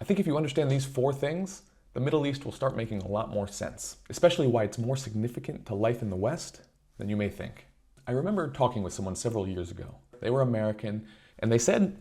I think if you understand these four things, the Middle East will start making a lot more sense, especially why it's more significant to life in the West than you may think. I remember talking with someone several years ago. They were American, and they said,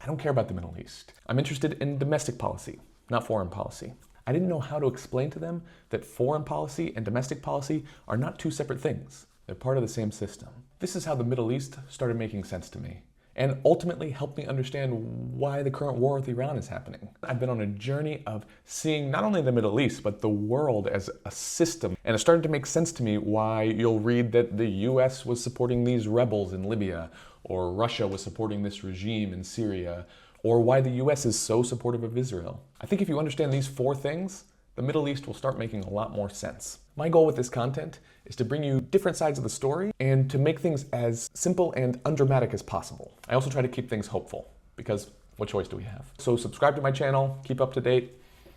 I don't care about the Middle East. I'm interested in domestic policy, not foreign policy. I didn't know how to explain to them that foreign policy and domestic policy are not two separate things. They're part of the same system. This is how the Middle East started making sense to me, and ultimately helped me understand why the current war with Iran is happening. I've been on a journey of seeing not only the Middle East, but the world as a system. And it started to make sense to me why you'll read that the US was supporting these rebels in Libya, or Russia was supporting this regime in Syria, or why the US is so supportive of Israel. I think if you understand these four things, the Middle East will start making a lot more sense. My goal with this content is to bring you different sides of the story and to make things as simple and undramatic as possible. I also try to keep things hopeful, because what choice do we have? So subscribe to my channel, keep up to date,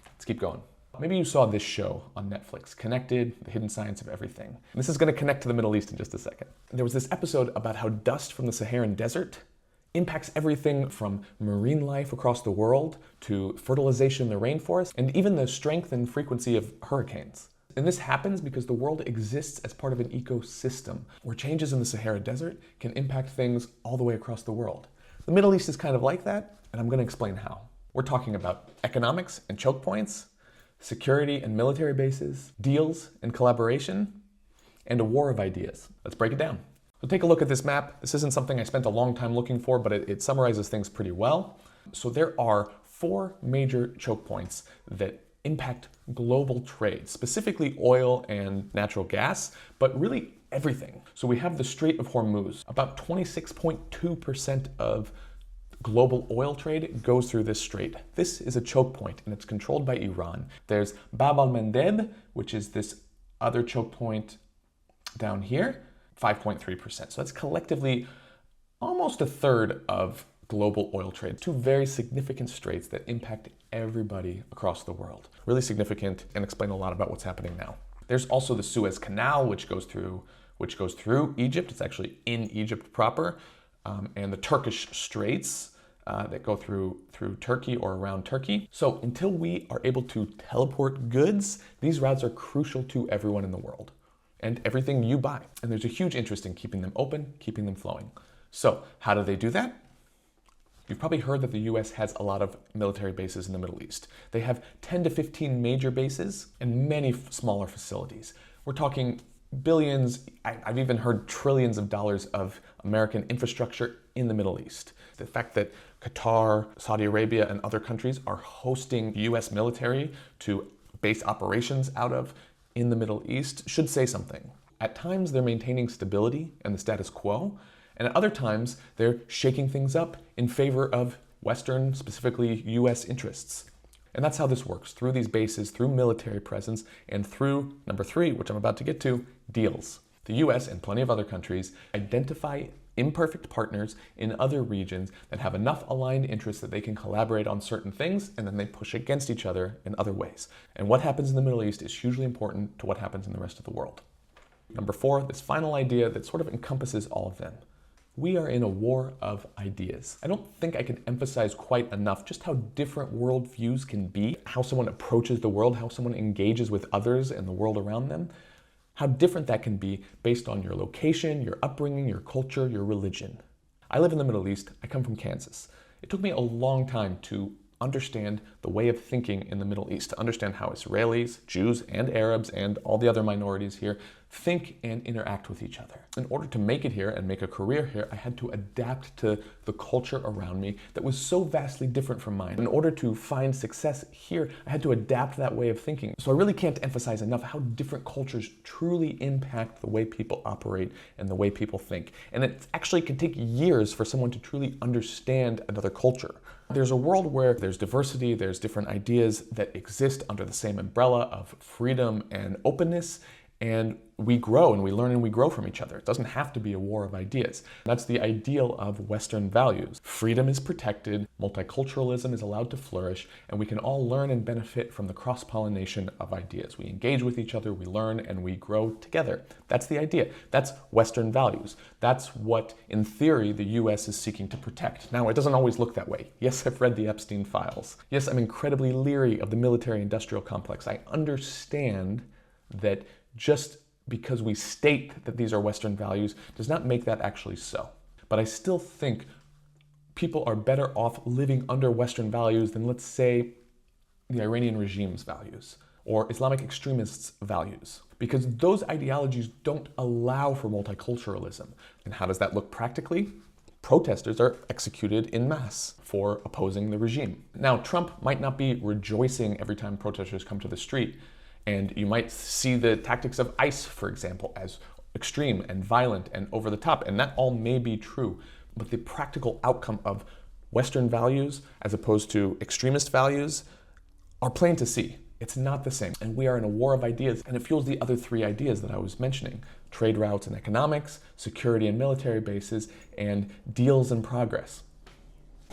let's keep going. Maybe you saw this show on Netflix, Connected, The Hidden Science of Everything. And this is going to connect to the Middle East in just a second. There was this episode about how dust from the Saharan desert impacts everything from marine life across the world to fertilization in the rainforest and even the strength and frequency of hurricanes. And this happens because the world exists as part of an ecosystem where changes in the Sahara Desert can impact things all the way across the world. The Middle East is kind of like that, and I'm going to explain how. We're talking about economics and choke points, security and military bases, deals and collaboration, and a war of ideas. Let's break it down. So take a look at this map. This isn't something I spent a long time looking for, but it summarizes things pretty well. So there are four major choke points that impact global trade, specifically oil and natural gas, but really everything. So we have the Strait of Hormuz. About 26.2% of global oil trade goes through this strait. This is a choke point, and it's controlled by Iran. There's Bab al-Mandeb, which is this other choke point down here, 5.3%. So that's collectively almost a third of global oil trade. Two very significant straits that impact everybody across the world. Really significant and explain a lot about what's happening now. There's also the Suez Canal, which goes through Egypt. It's actually in Egypt proper, and the Turkish Straits that go through Turkey or around Turkey. So until we are able to teleport goods, these routes are crucial to everyone in the world and everything you buy. And there's a huge interest in keeping them open, keeping them flowing. So how do they do that? You've probably heard that the US has a lot of military bases in the Middle East. They have 10 to 15 major bases and many smaller facilities. We're talking billions, I've even heard trillions of dollars of American infrastructure in the Middle East. The fact that Qatar, Saudi Arabia, and other countries are hosting US military to base operations out of in the Middle East should say something. At times, they're maintaining stability and the status quo, and at other times, they're shaking things up in favor of Western, specifically US interests. And that's how this works, through these bases, through military presence, and through, number three, which I'm about to get to, deals. The US and plenty of other countries identify imperfect partners in other regions that have enough aligned interests that they can collaborate on certain things, and then they push against each other in other ways. And what happens in the Middle East is hugely important to what happens in the rest of the world. Number four, this final idea that sort of encompasses all of them. We are in a war of ideas. I don't think I can emphasize quite enough just how different worldviews can be, how someone approaches the world, how someone engages with others and the world around them, how different that can be based on your location, your upbringing, your culture, your religion. I live in the Middle East. I come from Kansas. It took me a long time to understand the way of thinking in the Middle East, to understand how Israelis, Jews, and Arabs, and all the other minorities here think and interact with each other. In order to make it here and make a career here, I had to adapt to the culture around me that was so vastly different from mine. In order to find success here, I had to adapt that way of thinking. So I really can't emphasize enough how different cultures truly impact the way people operate and the way people think. And it actually can take years for someone to truly understand another culture. There's a world where there's diversity, there's different ideas that exist under the same umbrella of freedom and openness, and we grow and we learn and we grow from each other. It doesn't have to be a war of ideas. That's the ideal of Western values. Freedom is protected, multiculturalism is allowed to flourish, and we can all learn and benefit from the cross-pollination of ideas. We engage with each other, we learn, and we grow together. That's the idea. That's Western values. That's what, in theory, the US is seeking to protect. Now, it doesn't always look that way. Yes, I've read the Epstein files. Yes, I'm incredibly leery of the military-industrial complex. I understand that just because we state that these are Western values does not make that actually so. But I still think people are better off living under Western values than, let's say, the Iranian regime's values or Islamic extremists' values, because those ideologies don't allow for multiculturalism. And how does that look practically? Protesters are executed en masse for opposing the regime. Now, Trump might not be rejoicing every time protesters come to the street, and you might see the tactics of ICE, for example, as extreme and violent and over the top, and that all may be true. But the practical outcome of Western values as opposed to extremist values are plain to see. It's not the same. And we are in a war of ideas, and it fuels the other three ideas that I was mentioning: trade routes and economics, security and military bases, and deals and progress.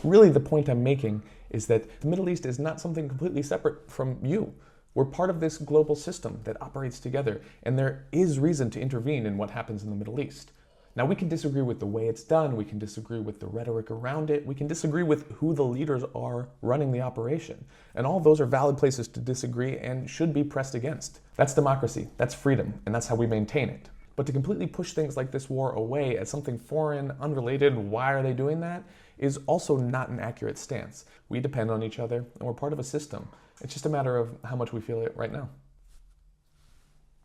Really, the point I'm making is that the Middle East is not something completely separate from you. We're part of this global system that operates together, and there is reason to intervene in what happens in the Middle East. Now, we can disagree with the way it's done, we can disagree with the rhetoric around it, we can disagree with who the leaders are running the operation. And all those are valid places to disagree and should be pressed against. That's democracy, that's freedom, and that's how we maintain it. But to completely push things like this war away as something foreign, unrelated, why are they doing that, is also not an accurate stance. We depend on each other, and we're part of a system. It's just a matter of how much we feel it right now.